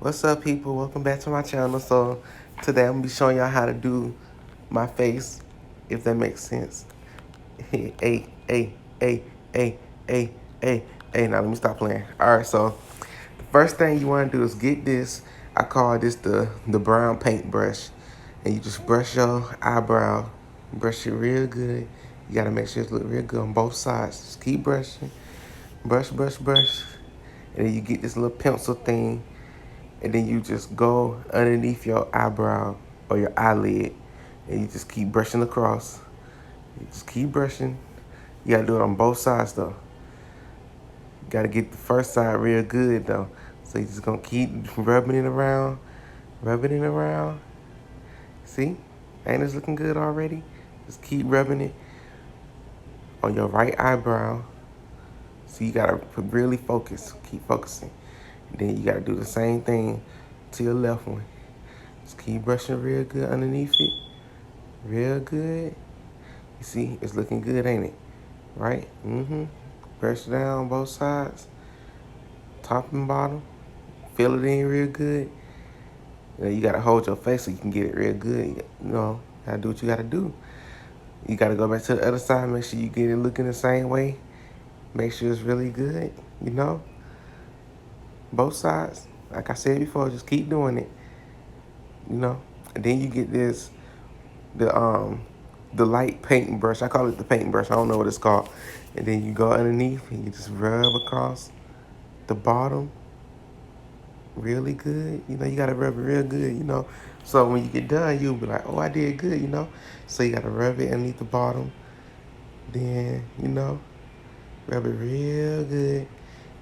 What's up, people? Welcome back to my channel. So today I'm gonna be showing y'all how to do my face, if that makes sense. Hey, hey, hey, hey, hey, hey, hey. Now let me stop playing. All right. So the first thing you want to do is get this. I call this the brown paintbrush, and you just brush your eyebrow, brush it real good. You gotta make sure it look real good on both sides. Just keep brushing, brush, and then you get this little pencil thing. And then you just go underneath your eyebrow or your eyelid, and you just keep brushing across. You just keep brushing. You gotta do it on both sides though. You gotta get the first side real good though. So you just gonna keep rubbing it around, rubbing it around. See? Ain't this looking good already? Just keep rubbing it on your right eyebrow. So you gotta really focus, keep focusing. And then you gotta do the same thing to your left one. Just keep brushing real good underneath it. Real good. You see, it's looking good, ain't it? Right? Brush down both sides, top and bottom. Fill it in real good. You gotta hold your face so you can get it real good. Gotta do what you gotta do. You gotta go back to the other side, make sure you get it looking the same way. Make sure it's really good, both sides. Like I said before, just keep doing it, And then you get the the light paint brush. I call it the paint brush. I don't know what it's called. And then you go underneath and you just rub across the bottom really good. You gotta rub it real good. So when you get done, you'll be like, oh, I did good. So you gotta rub it underneath the bottom. Then, rub it real good.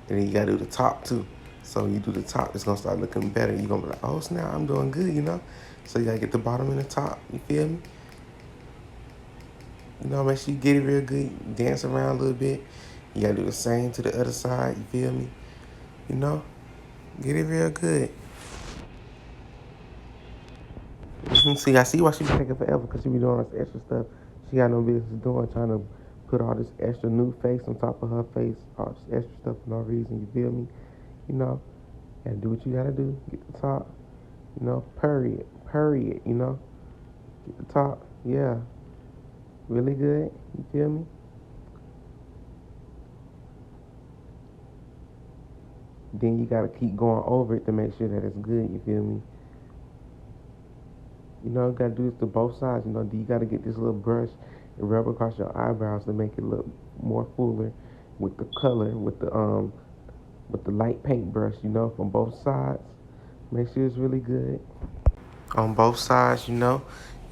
And then you gotta do the top too. So when you do the top, it's gonna start looking better. You're gonna be like, oh, snap, I'm doing good. So you gotta get the bottom and the top. You feel me? Make sure you get it real good. Dance around a little bit. You gotta do the same to the other side. You feel me? You know, get it real good. See, I see why she be taking forever, because she be doing all this extra stuff she got no business doing, trying to put all this extra new face on top of her face, all this extra stuff for no reason. You feel me? Gotta do what you gotta do. Get the top. Purry it. Get the top. Yeah, really good. You feel me? Then you gotta keep going over it to make sure that it's good. You feel me? You gotta do this to both sides. You gotta get this little brush and rub across your eyebrows to make it look more fuller with the color, with the light paintbrush. From both sides. Make sure it's really good on both sides. You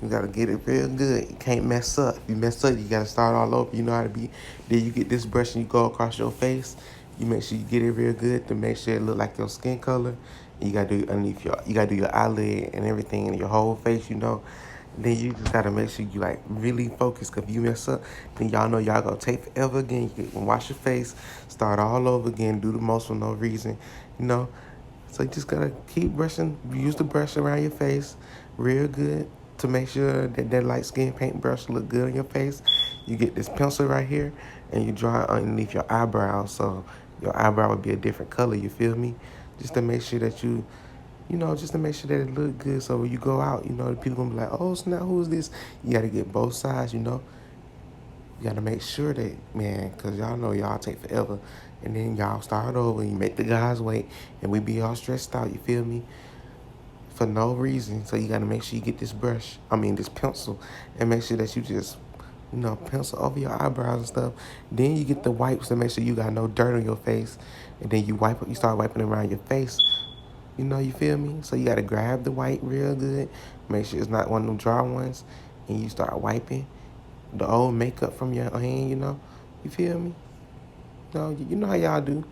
gotta get it real good. You can't mess up. If you mess up, you gotta start all over. You know how to be. Then you get this brush and you go across your face. You make sure you get it real good to make sure it look like your skin color. You gotta do it underneath you gotta do your eyelid and everything in your whole face. Then you just gotta make sure you like really focus. Cause if you mess up, then y'all know y'all gonna take forever again. You can wash your face, start all over again, do the most for no reason. You know. So you just gotta keep brushing. Use the brush around your face real good to make sure that that light skin paintbrush look good on your face. You get this pencil right here and you draw it underneath your eyebrow, so your eyebrow would be a different color. You feel me? Just to make sure that just to make sure that it look good. So when you go out, the people gonna be like, oh snap, who's this? You gotta get both sides. You gotta make sure that, man, because y'all know y'all take forever. And then y'all start over and you make the guys wait. And we be all stressed out, you feel me? For no reason. So you gotta make sure you get this pencil. And make sure that you just, pencil over your eyebrows and stuff. Then you get the wipes to make sure you got no dirt on your face. And then you start wiping around your face. You feel me? So you gotta grab the wipe real good. Make sure it's not one of them dry ones. And you start wiping the old makeup from your hand. You feel me? You know how y'all do.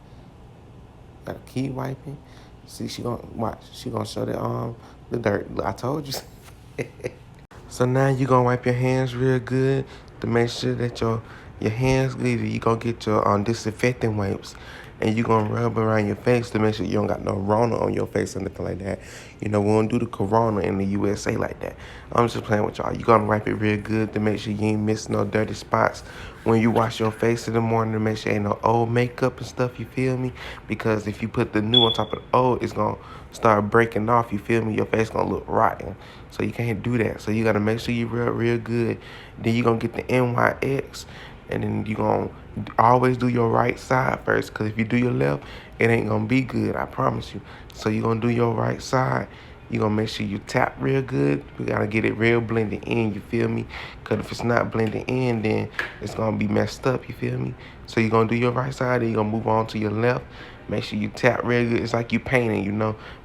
Gotta keep wiping. See, she gonna watch. She gonna show the dirt. I told you. So now you gonna wipe your hands real good to make sure that your hands good. You gonna get your disinfectant wipes and you're gonna rub around your face to make sure you don't got no Rona on your face or nothing like that. We don't do the Corona in the USA like that. I'm just playing with y'all. You gonna wipe it real good to make sure you ain't missing no dirty spots when you wash your face in the morning, to make sure ain't no old makeup and stuff, you feel me? Because if you put the new on top of the old, it's gonna start breaking off, you feel me? Your face gonna look rotten. So you can't do that. So you gotta make sure you rub real good. Then you gonna get the NYX, and then you gonna always do your right side first. Cause if you do your left, it ain't gonna be good, I promise you. So you gonna do your right side. You gonna make sure you tap real good. We gotta get it real blended in, you feel me? Cause if it's not blended in, then it's gonna be messed up, you feel me? So you gonna do your right side, then you gonna move on to your left. Make sure you tap real good. It's like you painting,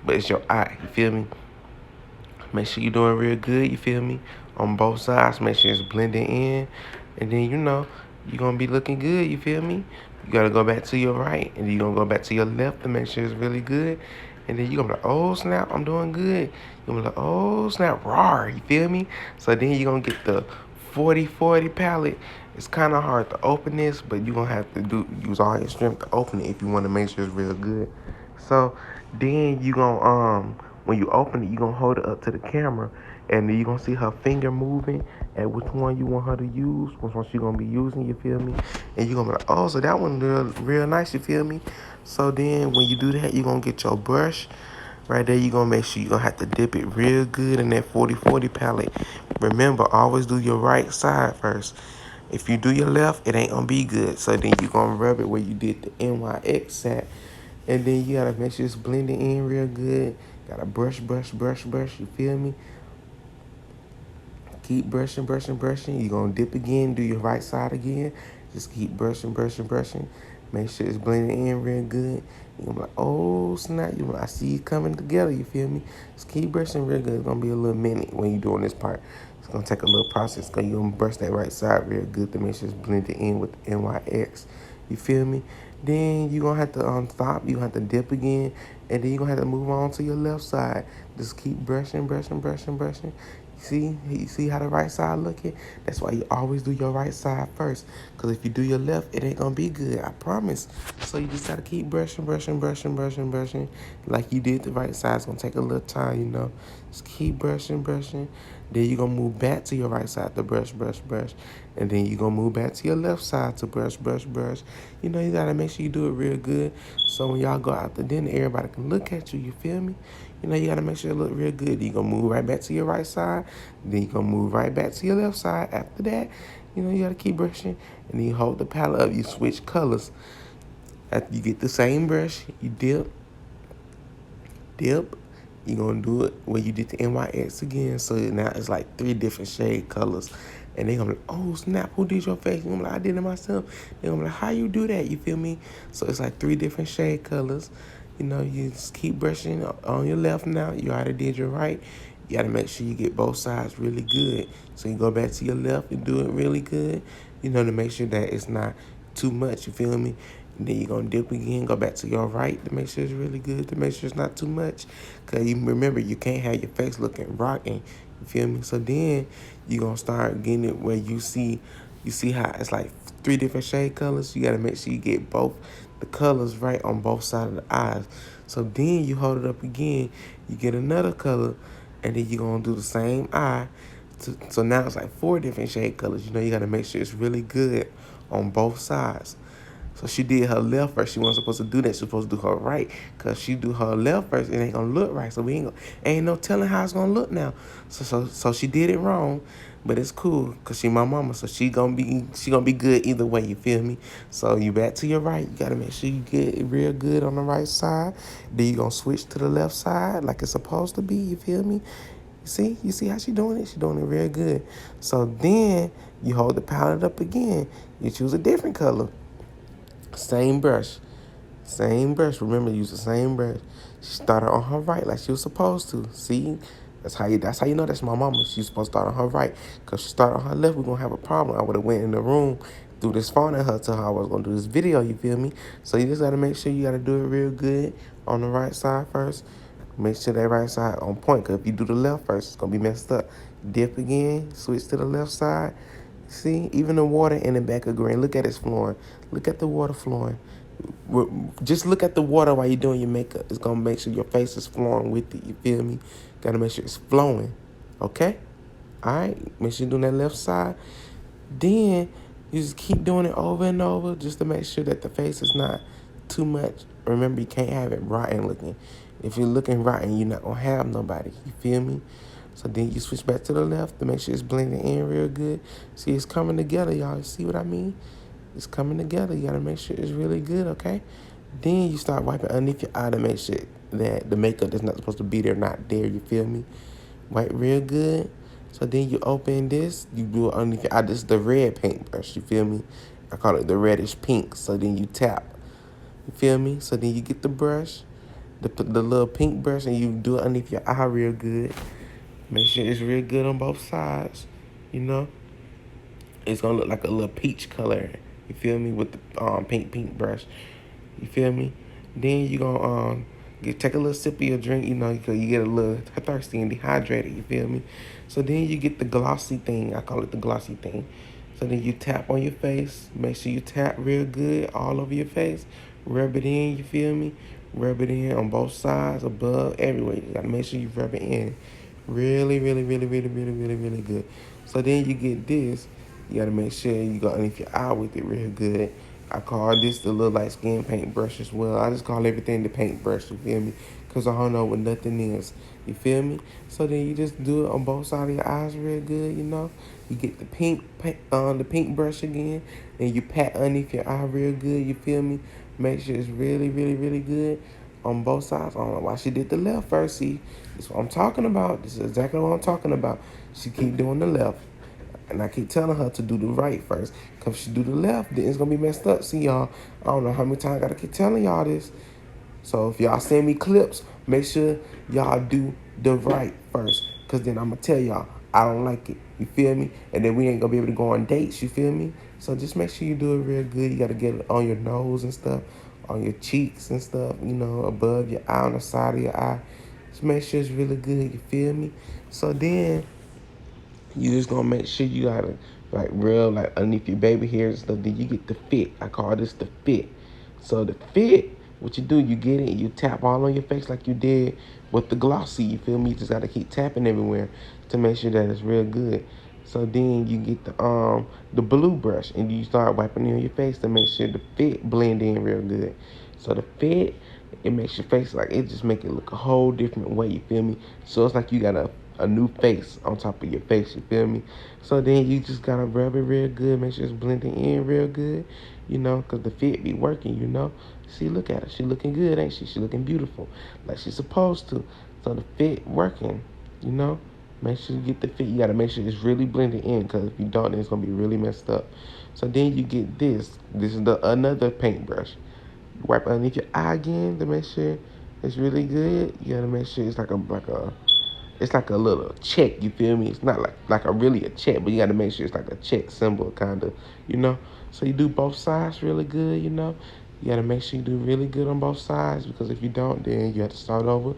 but it's your eye, you feel me? Make sure you're doing real good, you feel me? On both sides, make sure it's blending in. And then, you're going to be looking good, you feel me? You got to go back to your right, and then you're going to go back to your left to make sure it's really good. And then you're going to be like, oh, snap, I'm doing good. You're going to be like, oh, snap, raw, you feel me? So then you're going to get the 40/40 palette. It's kind of hard to open this, but you're going to have to use all your strength to open it if you want to make sure it's real good. So then you going to, when you open it, you're going to hold it up to the camera, and then you're going to see her finger moving at which one you want her to use, which one she's going to be using, you feel me? And you're going to be like, oh, so that one real nice, you feel me? So then when you do that, you're going to get your brush. Right there, you're going to make sure you're going to have to dip it real good in that 40/40 palette. Remember, always do your right side first. If you do your left, it ain't going to be good. So then you're going to rub it where you did the NYX at. And then you got to make sure it's blending in real good. Got to brush, you feel me? Keep brushing, brushing. You're going to dip again, do your right side again. Just keep brushing. Make sure it's blending in real good. You're going to be like, oh, snap. I see it coming together, you feel me? Just keep brushing real good. It's going to be a little minute when you're doing this part. It's going to take a little process because you're going to brush that right side real good to make sure it's blended in with the NYX. You feel me? Then you're going to have to stop. You're going to have to dip again. And then you're going to have to move on to your left side. Just keep brushing. You see how the right side looking? That's why you always do your right side first. Because if you do your left, it ain't going to be good. I promise. So you just got to keep brushing. Like you did the right side. It's going to take a little time, Just keep brushing. Then you're going to move back to your right side to brush. And then you're going to move back to your left side to brush. You got to make sure you do it real good. So when y'all go out to dinner, everybody can look at you. You feel me? You got to make sure it look real good. You're going to move right back to your right side. Then you're going to move right back to your left side. After that, you got to keep brushing. And then you hold the palette up. You switch colors. After you get the same brush, you dip. You're going to do it where you did the NYX again. So now it's like 3 different shade colors. And they're going to be like, oh, snap, who did your face? And I'm like, I did it myself. They're going to be like, how you do that? You feel me? So it's like 3 different shade colors. You just keep brushing on your left now. You already did your right. You got to make sure you get both sides really good. So you go back to your left and do it really good, to make sure that it's not too much. You feel me? And then you're going to dip again, go back to your right to make sure it's really good, to make sure it's not too much. Because you remember, you can't have your face looking rotten. You feel me? So then you're going to start getting it where you see how it's like 3 different shade colors. You got to make sure you get both the colors right on both sides of the eyes. So then you hold it up again, you get another color, and then you're going to do the same eye. So now it's like 4 different shade colors. You got to make sure it's really good on both sides. So she did her left first. She wasn't supposed to do that. She was supposed to do her right. Because she do her left first, it ain't going to look right. So ain't no telling how it's going to look now. So she did it wrong. But it's cool because she my mama. So she gonna be good either way, you feel me? So you back to your right. You got to make sure you get it real good on the right side. Then you going to switch to the left side like it's supposed to be, you feel me? You see how she doing it? She doing it real good. So then you hold the palette up again. You choose a different color. Same brush. Remember, use the same brush. She started on her right like she was supposed to. See? That's how you know that's my mama. She's supposed to start on her right. Because she started on her left, we're going to have a problem. I would have went in the room, threw this phone at her, to how I was going to do this video, you feel me? So you just got to make sure you got to do it real good on the right side first. Make sure that right side on point. Because if you do the left first, it's going to be messed up. Dip again. Switch to the left side. See? Even the water in the back of green. Look at it flowing. Look at the water flowing. Just look at the water while you're doing your makeup. It's gonna make sure your face is flowing with it. You feel me? Gotta make sure it's flowing. Okay? Alright? Make sure you're doing that left side. Then you just keep doing it over and over just to make sure that the face is not too much. Remember, you can't have it rotten looking. If you're looking rotten, you're not gonna have nobody. You feel me? So then you switch back to the left to make sure it's blending in real good. See, it's coming together, y'all. See what I mean? It's coming together. You gotta make sure it's really good, okay? Then you start wiping underneath your eye to make sure that the makeup that's not supposed to be there, not there. You feel me? Wipe real good. So then you open this. You do it underneath your eye. This is the red paintbrush. You feel me? I call it the reddish pink. So then you tap. You feel me? So then you get the brush, the little pink brush, and you do it underneath your eye real good. Make sure it's real good on both sides. You know? It's gonna look like a little peach color. You feel me? With the pink brush. You feel me? Then you gonna take a little sip of your drink. You know, you get a little thirsty and dehydrated. You feel me? So then you get the glossy thing. I call it the glossy thing. So then you tap on your face. Make sure you tap real good all over your face. Rub it in. You feel me? Rub it in on both sides, above, everywhere. You gotta make sure you rub it in. Really, really, really, really, really, really, really good. So then you get this. You gotta make sure you go underneath your eye with it real good. I call this the little light skin paintbrush as well. I just call everything the paintbrush, you feel me? Because I don't know what nothing is. You feel me? So then you just do it on both sides of your eyes real good, you know? You get the pink brush again, and you pat underneath your eye real good, you feel me? Make sure it's really, really, really good on both sides. I don't know why she did the left first. See, this is what I'm talking about. This is exactly what I'm talking about. She keep doing the left. And I keep telling her to do the right first. Because if she do the left, then it's going to be messed up. See, y'all, I don't know how many times I got to keep telling y'all this. So if y'all send me clips, make sure y'all do the right first. Because then I'm going to tell y'all, I don't like it. You feel me? And then we ain't going to be able to go on dates. You feel me? So just make sure you do it real good. You got to get it on your nose and stuff, on your cheeks and stuff, you know, above your eye, on the side of your eye. Just make sure it's really good. You feel me? So then you just gonna make sure you got it like real, like underneath your baby hairs and stuff. Then you get the fit. I call this the fit. So the fit, what you do, you get it, you tap all on your face like you did with the glossy. You feel me? You just gotta keep tapping everywhere to make sure that it's real good. So then you get the blue brush and you start wiping it on your face to make sure the fit blend in real good. So the fit, it makes your face like, it just make it look a whole different way. You feel me? So it's like you got a new face on top of your face, you feel me? So then you just gotta rub it real good, make sure it's blending in real good, you know, because the fit be working, you know? See, look at her. She looking good, ain't she? She looking beautiful, like she's supposed to. So the fit working, you know? Make sure you get the fit. You gotta make sure it's really blended in, because if you don't, then it's gonna be really messed up. So then you get this. This is another paintbrush. Wipe underneath your eye again to make sure it's really good. You gotta make sure it's it's like a little check, you feel me? It's not like a really a check, but you gotta make sure it's like a check symbol, kind of, you know? So you do both sides really good, you know? You gotta make sure you do really good on both sides, because if you don't, then you have to start over.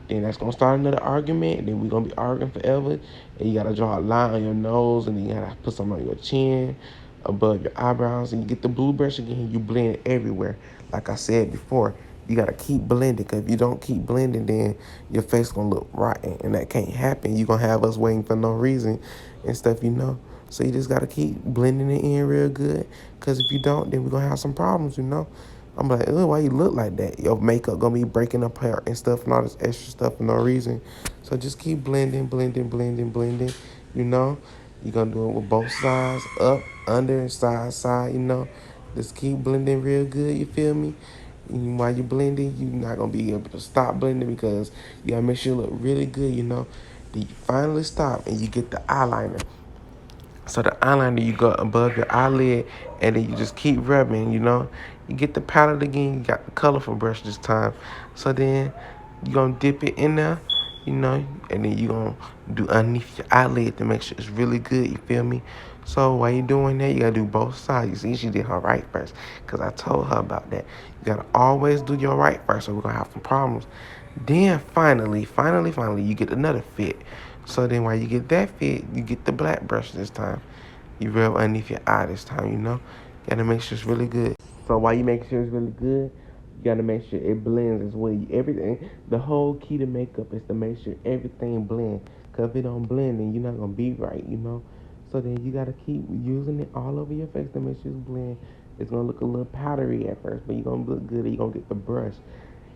Then that's gonna start another argument, and then we're gonna be arguing forever. And you gotta draw a line on your nose, and then you gotta put something on your chin, above your eyebrows, and you get the blue brush again, you blend it everywhere. Like I said before, you gotta keep blending, because if you don't keep blending, then your face gonna look rotten, and that can't happen. You gonna have us waiting for no reason and stuff, you know? So you just gotta keep blending it in real good, because if you don't, then we're gonna have some problems, you know? I'm like, oh, why you look like that? Your makeup gonna be breaking apart and stuff and all this extra stuff for no reason. So just keep blending, blending, blending, blending, you know? You're gonna do it with both sides, up, under, and side, you know? Just keep blending real good, you feel me? And while you're blending, you're not gonna be able to stop blending, because you gotta make sure it look really good, you know? Then you finally stop and you get the eyeliner. So the eyeliner, you go above your eyelid, and then you just keep rubbing, you know? You get the palette again, you got the colorful brush this time. So then you're going to dip it in there, you know? And then you're going to do underneath your eyelid to make sure it's really good, you feel me? So while you're doing that, you got to do both sides. You see, she did her right first, because I told her about that. You got to always do your right first, or we're going to have some problems. Then finally, you get another fit. So then while you get that fit, you get the black brush this time. You rub underneath your eye this time, you know? You gotta make sure it's really good. So while you make sure it's really good, you gotta make sure it blends as well. Everything, the whole key to makeup is to make sure everything blends. Cause if it don't blend, then you're not gonna be right, you know. So then you gotta keep using it all over your face to make sure it's blend. It's gonna look a little powdery at first, but you're gonna look good. And you're gonna get the brush,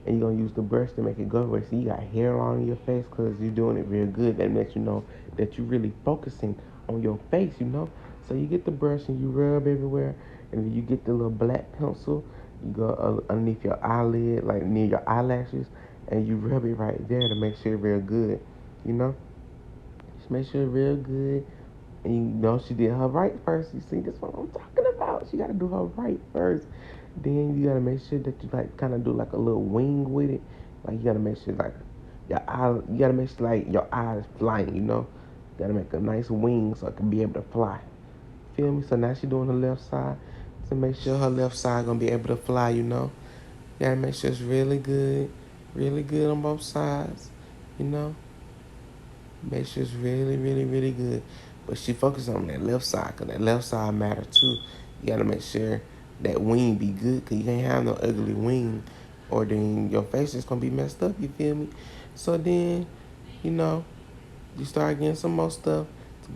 and you're gonna use the brush to make it go away. So you got hair on your face because you're doing it real good. That lets you know that you're really focusing on your face, you know. So you get the brush and you rub everywhere, and then you get the little black pencil. You go underneath your eyelid, like near your eyelashes, and you rub it right there to make sure it's real good, you know. Just make sure it's real good. And you know she did her right first. You see, this what I'm talking about. She gotta do her right first. Then you gotta make sure that you like kind of do like a little wing with it. Like you gotta make sure like your eye. You gotta make sure like your eye is flying. You know, you gotta make a nice wing so it can be able to fly. Feel me? So now she doing the left side to make sure her left side gonna be able to fly. You know, you gotta make sure it's really good on both sides. You know. Make sure it's really, really, really good. But she focused on that left side, because that left side matter too. You got to make sure that wing be good, because you can't have no ugly wing, or then your face is going to be messed up, you feel me? So then, you know, you start getting some more stuff.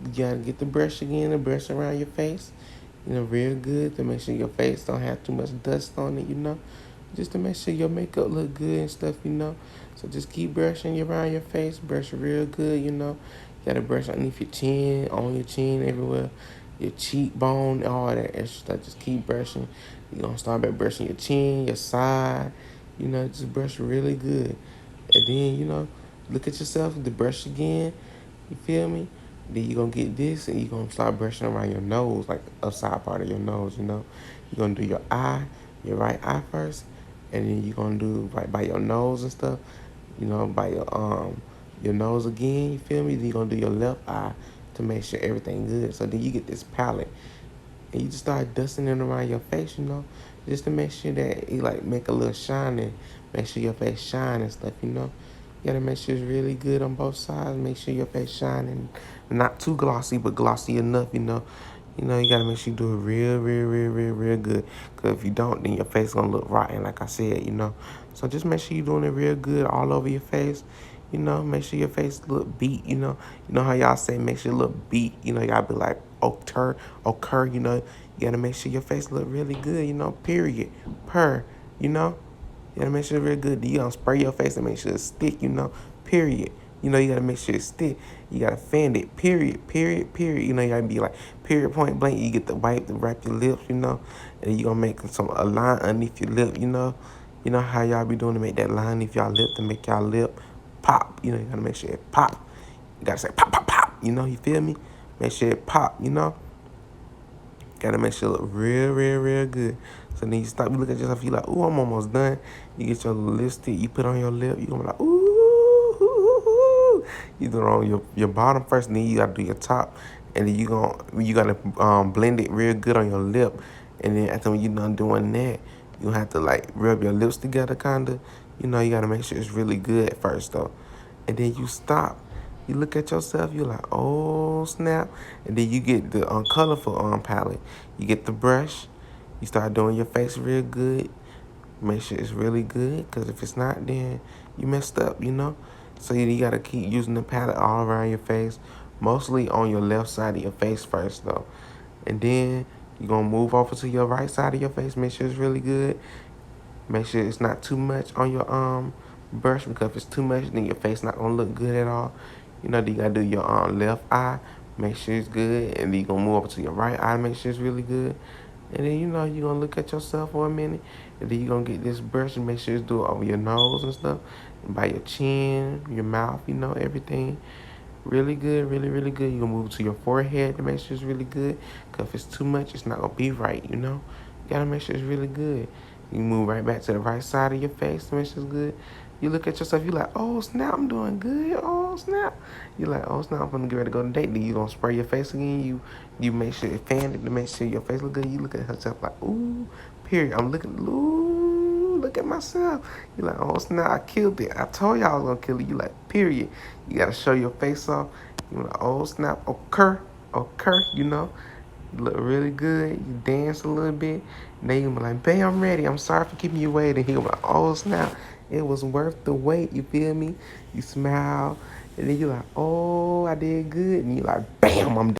You got to get the brush again, the brush around your face, you know, real good to make sure your face don't have too much dust on it, you know, just to make sure your makeup look good and stuff, you know. So just keep brushing around your face, brush real good, you know. You gotta brush underneath your chin, on your chin, everywhere, your cheekbone, all that extra stuff. Just keep brushing. You're gonna start by brushing your chin, your side, you know, just brush really good. And then, you know, look at yourself, the brush again, you feel me? Then you're gonna get this and you're gonna start brushing around your nose, like upside part of your nose, you know. You're gonna do your eye, your right eye first, and then you're gonna do right by your nose and stuff, you know, by your nose again, you feel me? Then you're gonna do your left eye to make sure everything good. So then you get this palette and you just start dusting it around your face, you know, just to make sure that you like make a little shine and make sure your face shine and stuff, you know. You gotta make sure it's really good on both sides. Make sure your face shining, not too glossy, but glossy enough, you know. You know, you gotta make sure you do it real good. Cause if you don't, then your face gonna look rotten, like I said, you know. So just make sure you're doing it real good all over your face. You know, make sure your face look beat, you know. You know how y'all say make sure it look beat, you know, y'all be like occur, you know. You gotta make sure your face look really good, you know, period. You know. You gotta make sure it's real good. You gotta spray your face and make sure it stick, you know, period. You know, you gotta make sure it stick. You gotta fan it, period. You know, you gotta be like, period, point blank. You get the wipe to wrap your lips, you know, and you gonna make a line underneath your lip, you know. You know how y'all be doing to make that line underneath y'all lip to make y'all lip pop. You know, you gotta make sure it pop. You gotta say pop. You know, you feel me? Make sure it pop, you know. Gotta make sure it look real good. So then you stop, you look at yourself, you like, ooh, I'm almost done. You get your lipstick, you put on your lip, you gonna be like, ooh. You do it on your bottom first, and then you gotta do your top. And then you gotta blend it real good on your lip. And then after when you done doing that, you have to like rub your lips together kinda. You know, you gotta make sure it's really good at first though. And then you stop. You look at yourself, you're like, oh snap. And then you get the colorful palette. You get the brush. You start doing your face real good. Make sure it's really good, because if it's not, then you messed up, you know? So you got to keep using the palette all around your face, mostly on your left side of your face first, though. And then you're going to move over to your right side of your face. Make sure it's really good. Make sure it's not too much on your brush, because if it's too much, then your face not gonna look good at all. You know, then you gotta do your left eye, make sure it's good, and then you gonna move over to your right eye, make sure it's really good. And then you know you're gonna look at yourself for a minute, and then you're gonna get this brush and make sure it's do it over your nose and stuff, and by your chin, your mouth, you know, everything. Really good, really good. You're gonna move to your forehead to make sure it's really good. Cause if it's too much, it's not gonna be right, you know? You gotta make sure it's really good. You move right back to the right side of your face to make sure it's good. You look at yourself, you're like, oh snap, I'm doing good. Oh snap. You're like, oh snap, I'm gonna get ready to go to date. Then you gonna spray your face again. You make sure it fan it to make sure your face look good. You look at yourself like, ooh, period. I'm looking, ooh, look at myself. You're like, oh snap, I killed it. I told y'all I was gonna kill it. You like, period. You gotta show your face off. You like, oh snap, occur, you know. You look really good. You dance a little bit. And then you be like, babe, I'm ready. I'm sorry for keeping you waiting. He be like, oh, snap. It was worth the wait. You feel me? You smile. And then you like, oh, I did good. And you like, bam, I'm